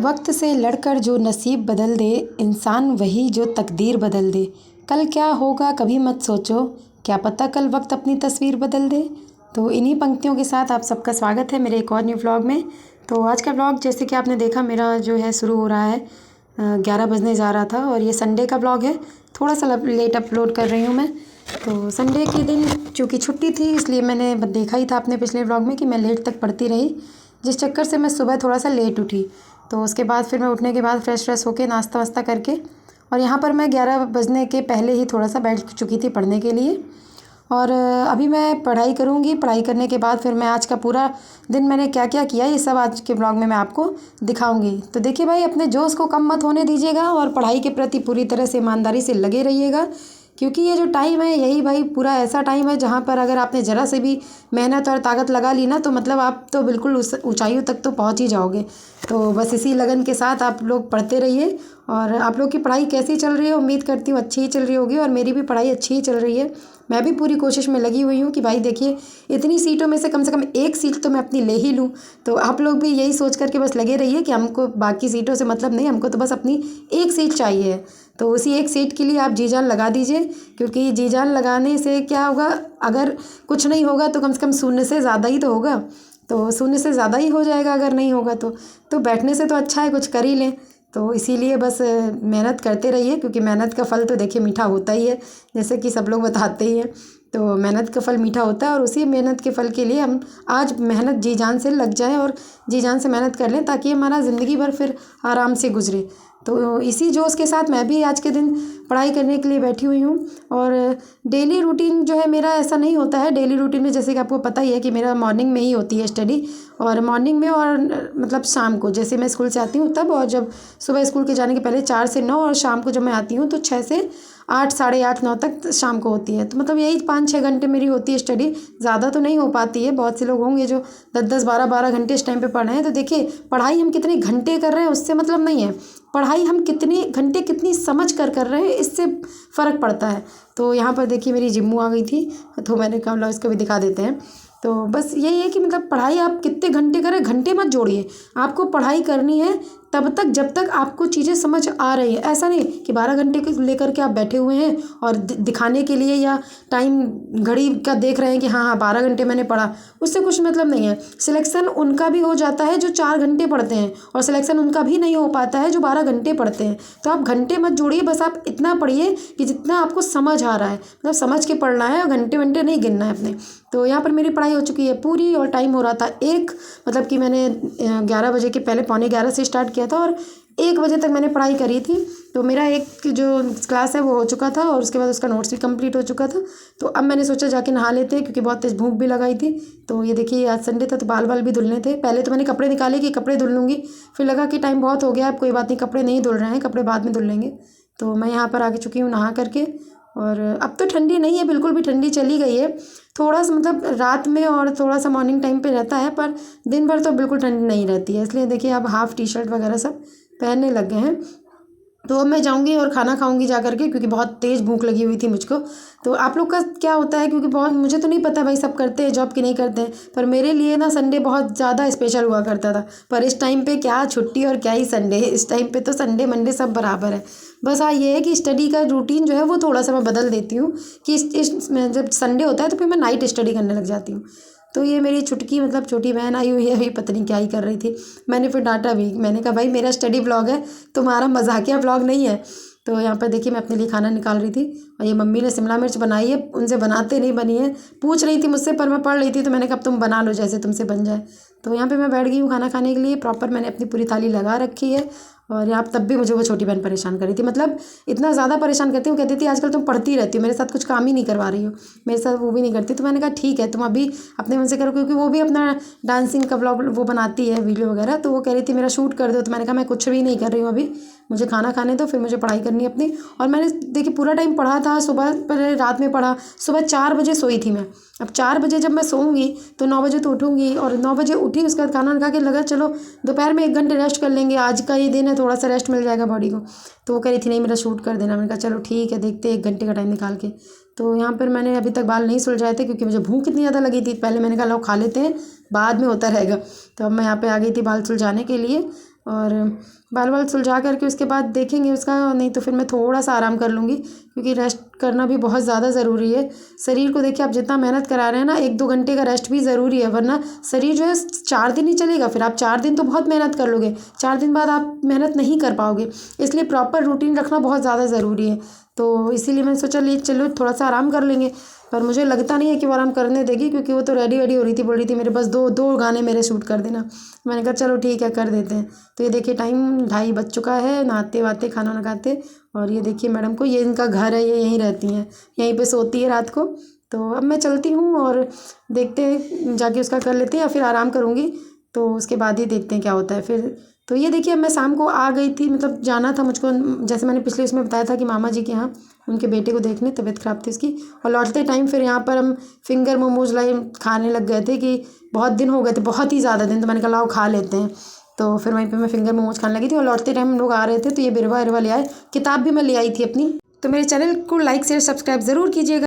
वक्त से लड़कर जो नसीब बदल दे, इंसान वही जो तकदीर बदल दे। कल क्या होगा कभी मत सोचो, क्या पता कल वक्त अपनी तस्वीर बदल दे। तो इन्हीं पंक्तियों के साथ आप सबका स्वागत है मेरे एक और न्यू व्लॉग में। तो आज का व्लॉग जैसे कि आपने देखा मेरा जो है शुरू हो रहा है 11 बजने जा रहा था और ये संडे का व्लॉग है। थोड़ा सा लेट अपलोड कर रही हूँ मैं। तो संडे के दिन चूँकि छुट्टी थी इसलिए मैंने देखा ही था अपने पिछले व्लॉग में कि मैं लेट तक पढ़ती रही, जिस चक्कर से मैं सुबह थोड़ा सा लेट उठी। तो उसके बाद फिर मैं उठने के बाद फ्रेश होके नाश्ता वास्ता करके और यहाँ पर मैं 11 बजने के पहले ही थोड़ा सा बैठ चुकी थी पढ़ने के लिए। और अभी मैं पढ़ाई करूँगी। पढ़ाई करने के बाद फिर मैं आज का पूरा दिन मैंने क्या क्या किया ये सब आज के ब्लॉग में मैं आपको दिखाऊंगी। तो देखिए भाई, अपने जोश को कम मत होने दीजिएगा और पढ़ाई के प्रति पूरी तरह से ईमानदारी से लगे रहिएगा, क्योंकि ये जो टाइम है यही भाई पूरा ऐसा टाइम है जहाँ पर अगर आपने ज़रा से भी मेहनत और ताकत लगा ली ना तो मतलब आप तो बिल्कुल उस ऊंचाइयों तक तो पहुँच ही जाओगे। तो बस इसी लगन के साथ आप लोग पढ़ते रहिए। और आप लोग की पढ़ाई कैसी चल रही है, उम्मीद करती हूँ अच्छी ही चल रही होगी। और मेरी भी पढ़ाई अच्छी ही चल रही है। मैं भी पूरी कोशिश में लगी हुई हूँ कि भाई देखिए इतनी सीटों में से कम एक सीट तो मैं अपनी ले ही लूँ। तो आप लोग भी यही सोच करके बस लगे रहिए कि हमको बाकी सीटों से मतलब नहीं, हमको तो बस अपनी एक सीट चाहिए। तो उसी एक सीट के लिए आप जी जान लगा दीजिए, क्योंकि जी जान लगाने से क्या होगा, अगर कुछ नहीं होगा तो कम से कम शून्य से ज़्यादा ही तो होगा। तो शून्य से ज़्यादा ही हो जाएगा अगर नहीं होगा तो बैठने से तो अच्छा है कुछ कर ही लें। तो इसीलिए बस मेहनत करते रहिए, क्योंकि मेहनत का फल तो देखिए मीठा होता ही है, जैसे कि सब लोग बताते ही हैं। तो मेहनत का फल मीठा होता है और उसी मेहनत के फल के लिए हम आज मेहनत जी जान से लग जाएं और जी जान से मेहनत कर लें, ताकि हमारा ज़िंदगी भर फिर आराम से गुजरे। तो इसी जोश के साथ मैं भी आज के दिन पढ़ाई करने के लिए बैठी हुई हूँ। और डेली रूटीन जो है मेरा ऐसा नहीं होता है। डेली रूटीन में जैसे कि आपको पता ही है कि मेरा मॉर्निंग में ही होती है स्टडी, और मॉर्निंग में और मतलब शाम को जैसे मैं स्कूल से आती हूँ तब, और जब सुबह स्कूल के जाने के पहले 4 से 9, और शाम को जब मैं आती हूँ तो 6 से 8, साढ़े 8, 9 तक शाम को होती है। तो मतलब यही 5-6 घंटे मेरी होती है स्टडी। ज़्यादा तो नहीं हो पाती है। बहुत से लोग होंगे जो 10-10, 12-12 घंटे इस टाइम पे पढ़ रहे हैं। तो देखिए पढ़ाई हम कितने घंटे कर रहे हैं उससे मतलब नहीं है, पढ़ाई हम कितने घंटे कितनी समझ कर रहे हैं इससे फ़र्क पड़ता है। तो यहाँ पर देखिए मेरी जिम्मू आ गई थी, तो मैंने कहा लो इसको भी दिखा देते हैं। तो बस यही है कि मतलब पढ़ाई आप कितने घंटे करें, घंटे मत जोड़िए। आपको पढ़ाई करनी है तब तक जब तक आपको चीज़ें समझ आ रही है। ऐसा नहीं कि 12 घंटे को लेकर के आप बैठे हुए हैं और दिखाने के लिए या टाइम घड़ी का देख रहे हैं कि हाँ 12 घंटे मैंने पढ़ा, उससे कुछ मतलब नहीं है। सिलेक्शन उनका भी हो जाता है जो 4 घंटे पढ़ते हैं, और सिलेक्शन उनका भी नहीं हो पाता है जो 12 घंटे पढ़ते हैं। तो आप घंटे मत जोड़िए, बस आप इतना पढ़िए कि जितना आपको समझ आ रहा है, मतलब समझ के पढ़ना है और घंटे वंटे नहीं गिनना है अपने। तो यहाँ पर मेरी पढ़ाई हो चुकी है पूरी, और टाइम हो रहा था 1, मतलब कि मैंने 11 बजे के पहले 11:15 से स्टार्ट किया था और 1 बजे तक मैंने पढ़ाई करी थी। तो मेरा एक जो क्लास है वो हो चुका था और उसके बाद उसका नोट्स भी कंप्लीट हो चुका था। तो अब मैंने सोचा जाके नहा लेते हैं, क्योंकि बहुत तेज़ भूख भी लगाई थी। तो ये देखिए आज संडे था तो बाल भी धुलने थे। पहले तो मैंने कपड़े निकाले कि कपड़े धुल लूँगी, फिर लगा कि टाइम बहुत हो गया, अब कोई बात नहीं, कपड़े नहीं धुल रहे हैं, कपड़े बाद में धुल लेंगे। तो मैं यहाँ पर आके चुकी हूँ नहा करके। और अब तो ठंडी नहीं है, बिल्कुल भी ठंडी चली गई है। थोड़ा सा मतलब रात में और थोड़ा सा मॉर्निंग टाइम पे रहता है, पर दिन भर तो बिल्कुल ठंडी नहीं रहती है। इसलिए देखिए अब हाफ टी शर्ट वगैरह सब पहनने लग गए हैं। तो अब मैं जाऊंगी और खाना खाऊंगी जा करके, क्योंकि बहुत तेज़ भूख लगी हुई थी मुझको। तो आप लोग का क्या होता है, क्योंकि बहुत मुझे तो नहीं पता भाई सब करते हैं जॉब कि नहीं करते हैं, पर मेरे लिए ना संडे बहुत ज़्यादा स्पेशल हुआ करता था। पर इस टाइम पे क्या छुट्टी और क्या ही संडे, इस टाइम पे तो संडे मंडे सब बराबर है। बस हाँ ये है कि स्टडी का रूटीन जो है वो थोड़ा सा मैं बदल देती हूँ कि जब संडे होता है तो फिर मैं नाइट स्टडी करने लग जाती हूँ। तो ये मेरी छुटकी मतलब छोटी बहन आई हुई है, अभी पता नहीं क्या ही कर रही थी। मैंने फिर डांटा भी, मैंने कहा भाई मेरा स्टडी ब्लॉग है, तुम्हारा मजाकिया ब्लॉग नहीं है। तो यहाँ पर देखिए मैं अपने लिए खाना निकाल रही थी, और ये मम्मी ने शिमला मिर्च बनाई है, उनसे बनाते नहीं बनी है, पूछ रही थी मुझसे, पर मैं पढ़ रही थी तो मैंने कहा अब तुम बना लो जैसे तुमसे बन जाए। तो यहाँ पे मैं बैठ गई हूँ खाना खाने के लिए। प्रॉपर मैंने अपनी पूरी थाली लगा रखी है। और यहाँ तब भी मुझे वो छोटी बहन परेशान कर रही थी, मतलब इतना ज़्यादा परेशान करती हूँ, कहती थी आजकल तुम पढ़ती रहती हो, मेरे साथ कुछ काम ही नहीं करवा रही हो, मेरे साथ वो भी नहीं करती। तो मैंने कहा ठीक है तुम अभी अपने मन से करो, क्योंकि वो भी अपना डांसिंग का ब्लॉग वो बनाती है वीडियो वगैरह। तो वो कह रही थी मेरा शूट कर दो, तो मैंने कहा मैं कुछ भी नहीं कर रही हूँ अभी, मुझे खाना खाने दो, फिर मुझे पढ़ाई करनी है अपनी। और मैंने देखिए पूरा टाइम पढ़ा था, सुबह पहले रात में पढ़ा, सुबह 4 बजे सोई थी मैं। अब 4 बजे जब मैं सोऊंगी तो 9 बजे तो उठूंगी, और 9 बजे उठी, उसके बाद खाना खा के लगा चलो दोपहर में 1 घंटे रेस्ट कर लेंगे, आज का ये दिन है थोड़ा सा रेस्ट मिल जाएगा बॉडी को। तो वो कह रही थी नहीं मेरा शूट कर देना। मैंने कहा चलो ठीक है देखते 1 घंटे का टाइम निकाल के। तो यहाँ पर मैंने अभी तक बाल नहीं सुलझाए थे, क्योंकि मुझे भूख इतनी ज़्यादा लगी थी। पहले मैंने कहा लो खा लेते हैं, बाद में होता रहेगा। तो अब मैं यहाँ पे आ गई थी बाल सुलझाने के लिए। और बाल वाल सुलझा करके उसके बाद देखेंगे उसका, नहीं तो फिर मैं थोड़ा सा आराम कर लूँगी, क्योंकि रेस्ट करना भी बहुत ज़्यादा ज़रूरी है। शरीर को देखिए आप जितना मेहनत करा रहे हैं ना, 1-2 घंटे का रेस्ट भी ज़रूरी है, वरना शरीर जो है 4 दिन ही चलेगा। फिर आप 4 दिन तो बहुत मेहनत कर लोगे, 4 दिन बाद आप मेहनत नहीं कर पाओगे। इसलिए प्रॉपर रूटीन रखना बहुत ज़्यादा ज़रूरी है। तो इसीलिए मैंने सोचा चलो थोड़ा सा आराम कर लेंगे, पर मुझे लगता नहीं है कि वो आराम करने देगी, क्योंकि वो तो रेडी वेडी हो रही थी, बोल रही थी मेरे बस 2 गाने मेरे शूट कर देना। मैंने कहा चलो ठीक है, कर देते हैं। तो ये देखिए टाइम 2:30 बज चुका है, नहाते वाते खाना वाना खाते। और ये देखिए मैडम को, ये इनका घर है, ये यहीं रहती हैं, यहीं पे सोती है रात को। तो अब मैं चलती हूँ और देखते हैं, जाके उसका कर लेते हैं या फिर आराम करूँगी, तो उसके बाद ही देखते हैं क्या होता है फिर। तो ये देखिए अब मैं शाम को आ गई थी, मतलब जाना था मुझको, जैसे मैंने पिछले उसमें बताया था कि मामा जी के यहाँ उनके बेटे को देखने, तबीयत ख़राब थी उसकी। और लौटते टाइम फिर यहाँ पर हम फिंगर मोमोज लाए, खाने लग गए थे कि बहुत दिन हो गए थे, बहुत ही ज़्यादा दिन। तो मैंने कहा लाओ खा लेते हैं। तो फिर वहीं पे मैं फिंगर मोमोज खाने लगी थी, और लौटते टाइम हम लोग आ रहे थे तो ये बिरवा ले आए। किताब भी मैं ले आई थी अपनी। तो मेरे चैनल को लाइक शेयर सब्सक्राइब ज़रूर कीजिएगा।